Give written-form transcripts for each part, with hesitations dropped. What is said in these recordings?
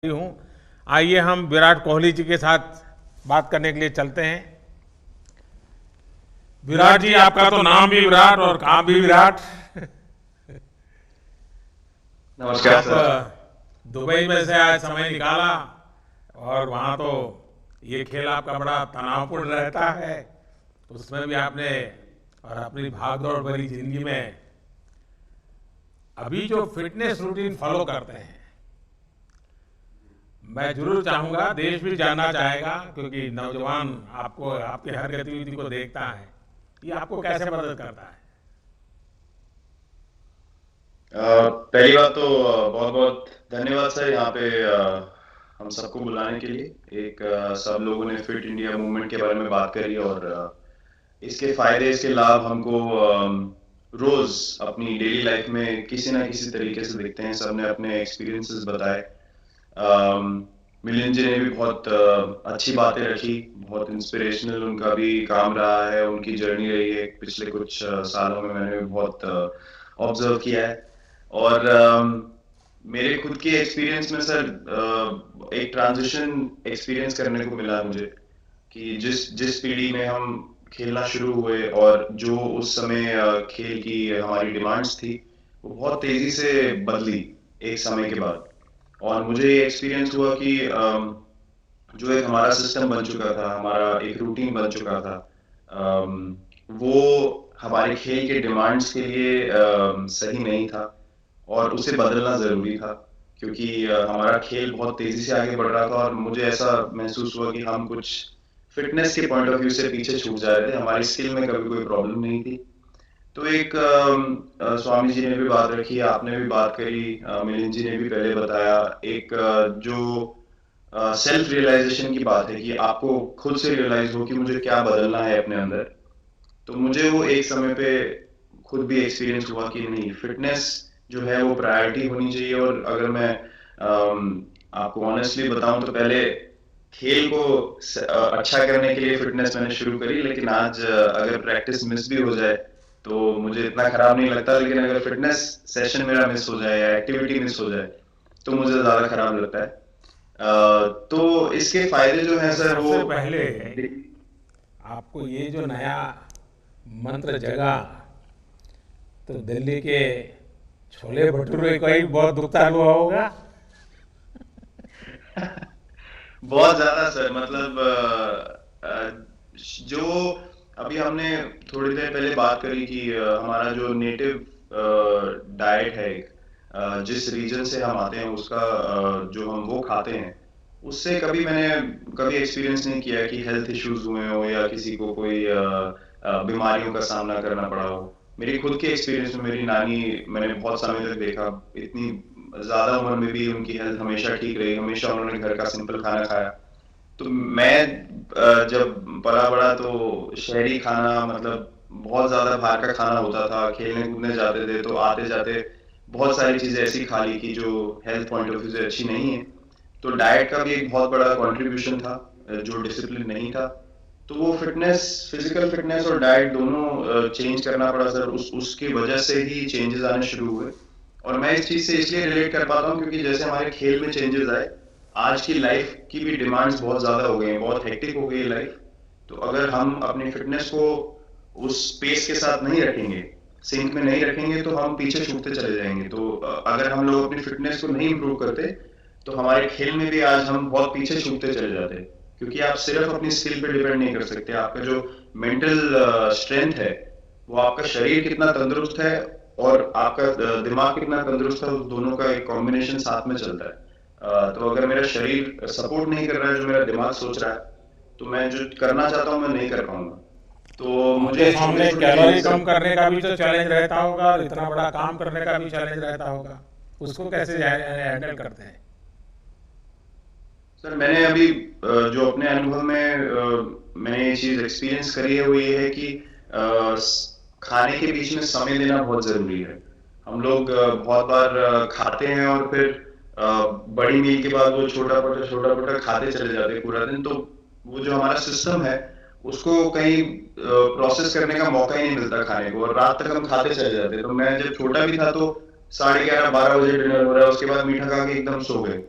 हूँ। आइए हम विराट कोहली जी के साथ बात करने के लिए चलते हैं। विराट जी, आपका तो नाम भी विराट और काम भी विराट। नमस्कार आप सर। दुबई में से आज समय निकाला और वहाँ तो ये खेल आपका बड़ा तनावपूर्ण रहता है। उसमें भी आपने और अपनी भागदौड़ भरी जिंदगी में अभी जो फिटनेस रूटीन फॉलो करते हैं, मैं जरूर चाहूंगा, देश भी जानना चाहेगा, क्योंकि नौजवान आपको आपके हर गतिविधि को देखता है। ये आपको कैसे मदद करता है? पहली बात तो बहुत बहुत धन्यवाद सर यहाँ पे हम सबको बुलाने के लिए। सब लोगों ने फिट इंडिया मूवमेंट के बारे में बात करी और इसके फायदे इसके लाभ हमको रोज अपनी डेली लाइफ में किसी ना किसी तरीके से दिखते हैं। सबने अपने एक्सपीरियंसेस बताए। मिलिंद जी ने भी बहुत अच्छी बातें रखी। बहुत इंस्पिरेशनल उनका भी काम रहा है, उनकी जर्नी रही है पिछले कुछ सालों में। मैंने भी बहुत ऑब्जर्व किया है। और मेरे खुद के एक्सपीरियंस में सर एक ट्रांजिशन एक्सपीरियंस करने को मिला मुझे कि जिस जिस पीढ़ी में हम खेलना शुरू हुए और जो उस समय खेल की हमारी डिमांड्स थी, वो बहुत तेजी से बदली एक समय के बाद। और मुझे ये एक्सपीरियंस हुआ कि जो एक हमारा सिस्टम बन चुका था, हमारा एक रूटीन बन चुका था, वो हमारे खेल के डिमांड्स के लिए सही नहीं था और उसे बदलना ज़रूरी था। क्योंकि हमारा खेल बहुत तेज़ी से आगे बढ़ रहा था और मुझे ऐसा महसूस हुआ कि हम कुछ फिटनेस के पॉइंट ऑफ व्यू से पीछे छूट जा रहे थे। हमारी स्किल में कभी कोई प्रॉब्लम नहीं थी। तो एक स्वामी जी ने भी बात रखी, आपने भी बात करी, मिलिंद जी ने भी पहले बताया। एक जो सेल्फ रियलाइजेशन की बात है कि आपको खुद से रियलाइज हो कि मुझे क्या बदलना है अपने अंदर। तो मुझे वो एक समय पे खुद भी एक्सपीरियंस हुआ कि नहीं, फिटनेस जो है वो प्रायोरिटी होनी चाहिए। और अगर मैं आपको ऑनेस्टली बताऊं तो पहले खेल को अच्छा करने के लिए फिटनेस मैंने शुरू करी, लेकिन आज अगर प्रैक्टिस मिस भी हो जाए तो मुझे इतना खराब नहीं लगता। लेकिन अगर फिटनेस सेशन मेरा मिस हो जाए या एक्टिविटी मिस हो जाए तो मुझे ज्यादा खराब लगता है। तो इसके फायदे जो हैं अच्छा, सर वो सबसे पहले आपको ये जो नया मंत्र जगा, तो दिल्ली के छोले भटूरे का ही बहुत दुखता अनुभव होगा। बहुत ज्यादा सर। मतलब जो अभी हमने थोड़ी देर पहले बात करी कि हमारा जो नेटिव डाइट है, जिस रीजन से हम आते हैं उसका जो हम वो खाते हैं, उससे मैंने कभी एक्सपीरियंस नहीं किया कि हेल्थ इश्यूज हुए हो या किसी को कोई बीमारियों का सामना करना पड़ा हो। मेरी खुद के एक्सपीरियंस में मेरी नानी, मैंने बहुत समय तक देखा, इतनी ज्यादा उम्र में भी उनकी हेल्थ हमेशा ठीक रही। हमेशा उन्होंने घर का सिंपल खाना खाया। तो मैं जब पला बड़ा तो शहरी खाना, मतलब बहुत ज्यादा बाहर का खाना होता था। खेलने कूदने जाते थे तो आते जाते बहुत सारी चीजें ऐसी खा ली कि जो हेल्थ पॉइंट ऑफ व्यू से अच्छी नहीं है। तो डाइट का भी एक बहुत बड़ा कंट्रीब्यूशन था, जो डिसिप्लिन नहीं था। तो वो फिटनेस, फिजिकल फिटनेस और डाइट दोनों चेंज करना पड़ा सर। उसकी वजह से ही चेंजेस आने शुरू हुए। और मैं इस चीज से इसलिए रिलेट कर पाता हूँ क्योंकि जैसे हमारे खेल में चेंजेस आए, आज की लाइफ की भी डिमांड्स बहुत ज्यादा हो गई हैं, बहुत हेक्टिक हो गई है लाइफ। तो अगर हम अपनी फिटनेस को उस पेस के साथ नहीं रखेंगे, सिंक में नहीं रखेंगे, तो हम पीछे छूटते चले जाएंगे। तो अगर हम लोग अपनी फिटनेस को नहीं इंप्रूव करते तो हमारे खेल में भी आज हम बहुत पीछे छूटते चले जाते हैं। क्योंकि आप सिर्फ अपनी स्किल पे डिपेंड नहीं कर सकते। आपका जो मेंटल स्ट्रेंथ है, वो आपका शरीर कितना तंदुरुस्त है और आपका दिमाग कितना तंदुरुस्त है, उस दोनों का एक कॉम्बिनेशन साथ में चलता है। तो अगर मेरा शरीर सपोर्ट नहीं कर रहा है जो मेरा दिमाग सोच रहा है, तो मैं जो करना चाहता हूँ मैं नहीं कर पाऊंगा। तो आपके मुझे छोटे सामने छोटे कैलोरी चेंजेस। कम करने का भी तो चैलेंज रहता होगा और इतना बड़ा काम करने का भी चैलेंज रहता होगा। उसको कैसे हैंडल करते हैं? सर मैंने अभी जो अपने अनुभव में मैंने ये चीज एक्सपीरियंस करी है, वो ये है कि खाने के बीच में समय देना बहुत जरूरी है। हम लोग बहुत बार खाते हैं और फिर बड़ी मील के बाद वो छोटा छोटा खाते चले जाते हैं पूरा दिन। तो वो जो हमारा सिस्टम है, उसको कहीं प्रोसेस करने का मौका ही नहीं मिलता खाने को, और रात तक हम खाते चले जाते हैं। तो मैं जब छोटा भी था तो 11:30 12 बजे डिनर हो रहा है, उसके बाद मीठा खा के एकदम सो गए।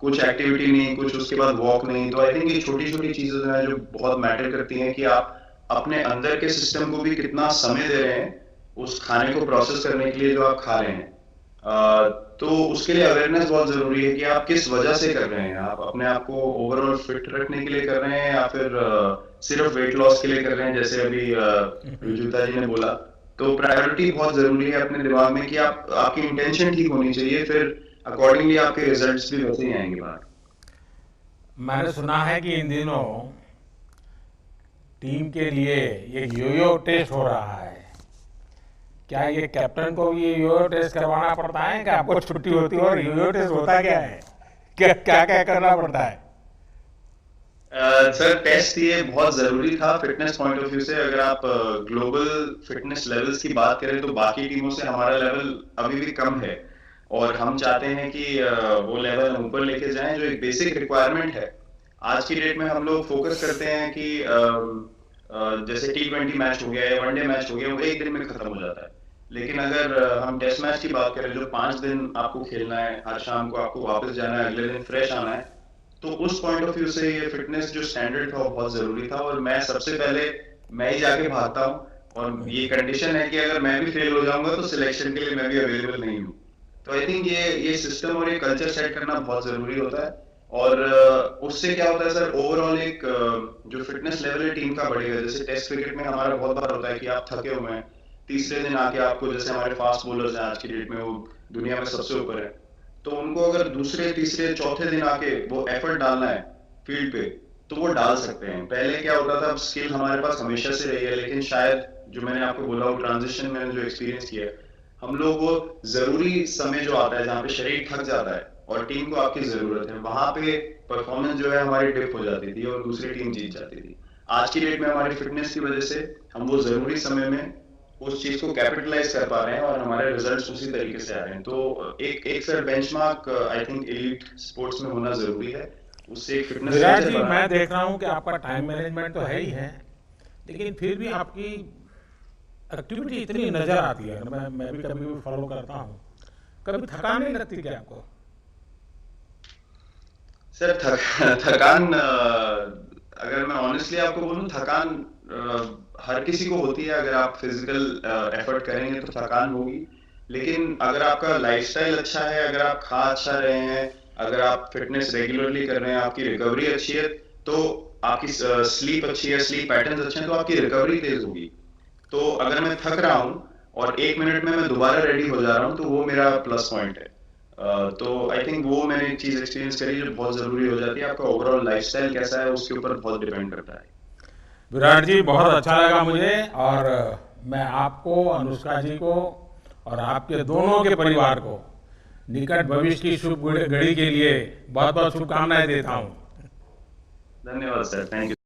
कुछ एक्टिविटी नहीं, कुछ उसके बाद वॉक नहीं। तो आई थिंक ये छोटी छोटी चीजें हैं जो बहुत मैटर करती हैं कि आप अपने अंदर के सिस्टम को भी कितना समय दे रहे हैं उस खाने को प्रोसेस करने के लिए जो आप खा रहे हैं। तो उसके लिए अवेयरनेस बहुत जरूरी है कि आप किस वजह से कर रहे हैं। आप अपने आप को ओवरऑल फिट रखने के लिए कर रहे हैं या फिर सिर्फ वेट लॉस के लिए कर रहे हैं, जैसे अभी रुजुता जी ने बोला। तो प्रायोरिटी बहुत जरूरी है अपने दिमाग में कि आप आपकी इंटेंशन ठीक होनी चाहिए, फिर अकॉर्डिंगली आपके रिजल्ट्स भी वैसे ही आएंगे बाहर। मैंने सुना है कि इन दिनों टीम के लिए ये योयो टेस्ट हो रहा है। क्या ये कैप्टन को भी ये योयो टेस्ट करवाना पड़ता है कि आपको छुट्टी होती है? और योयो टेस्ट होता क्या है, क्या क्या क्या करना पड़ता है? सर टेस्ट ये बहुत जरूरी था फिटनेस पॉइंट ऑफ व्यू से। अगर आप ग्लोबल फिटनेस लेवल्स की बात करें तो बाकी टीमों से हमारा लेवल अभी भी कम है, और हम चाहते हैं कि वो लेवल हम ऊपर लेके जाएं, जो एक बेसिक रिक्वायरमेंट है। आज की डेट में हम लोग फोकस करते हैं कि जैसे T20 मैच हो गया या वनडे मैच हो गया, वो एक दिन में खत्म हो जाता है। लेकिन अगर हम टेस्ट मैच की बात करें जो 5 दिन आपको खेलना है, हर शाम को आपको वापस जाना है, अगले दिन फ्रेश आना है, तो उस पॉइंट ऑफ व्यू से ये फिटनेस जो स्टैंडर्ड था वो बहुत जरूरी था। और मैं सबसे पहले मैं ही जाके भागता हूँ, और ये कंडीशन है कि अगर मैं भी फेल हो जाऊंगा तो सिलेक्शन के लिए मैं भी अवेलेबल नहीं हूँ। तो आई थिंक ये सिस्टम और ये कल्चर सेट करना बहुत जरूरी होता है। और उससे क्या होता है सर, ओवरऑल एक जो फिटनेस लेवल है टीम का बढ़ेगा। जैसे टेस्ट क्रिकेट में हमारा बहुत बार होता है कि आप थके हुए हैं, तीसरे दिन आके आपको, जैसे हमारे फास्ट बॉलर्स हैं आज की डेट में, वो दुनिया में सबसे ऊपर है, तो उनको अगर दूसरे तीसरे चौथे दिन आके वो एफर्ट डालना है फील्ड पे, तो वो डाल सकते हैं। पहले क्या होता था, स्किल हमारे पास हमेशा से रही है, लेकिन शायद जो मैंने आपको बोला वो ट्रांजिशन मैंने जो एक्सपीरियंस किया है, हम लोग वो जरूरी समय जो आता है जहाँ पे शरीर थक जाता है और टीम को आपकी जरूरत है, वहां पे परफॉर्मेंस जो है हमारी डिप हो जाती थी और दूसरी टीम जीत जाती थी। आज की डेट में हमारी फिटनेस की वजह से हम वो जरूरी समय में उस चीज को कैपिटलाइज कर पा रहे हैं और हमारे रिजल्ट्स उसी तरीके से आ रहे हैं। तो एक एक sir benchmark I think elite sports में होना जरूरी है, उससे एक फिटनेस विराट कल्चर जी, बना। मैं देख रहा हूँ कि आपका टाइम मैनेजमेंट तो है ही है, लेकिन फिर भी आपकी एक्टिविटी इतनी नजर आती है। मैं भी कभी कभी फॉलो करता हूँ। कभी थकान नहीं लगती क्या आपको? सर थकान अगर मैं ऑनेस्टली आपको बोलूं, थकान हर किसी को होती है। अगर आप फिजिकल एफर्ट करेंगे तो थकान होगी, लेकिन अगर आपका लाइफस्टाइल अच्छा है, अगर आप खा अच्छा रहे हैं, अगर आप फिटनेस रेगुलरली कर रहे हैं, आपकी रिकवरी अच्छी है, तो आपकी स्लीप अच्छी है, स्लीप पैटर्न्स अच्छे हैं, तो आपकी रिकवरी तेज होगी। तो अगर मैं थक रहा हूँ और 1 मिनट में मैं दोबारा रेडी हो जा रहा हूँ, तो वो मेरा प्लस पॉइंट है। तो आई थिंक वो मैंने एक चीज एक्सपीरियंस करी जो बहुत जरूरी हो जाती है। आपका ओवरऑल लाइफस्टाइल कैसा है उसके ऊपर बहुत डिपेंड करता है। विराट जी, बहुत अच्छा लगा मुझे। और मैं आपको, अनुष्का जी को और आपके दोनों के परिवार को निकट भविष्य की शुभ घड़ी के लिए बहुत बहुत शुभकामनाएं देता हूँ। धन्यवाद सर, थैंक यू।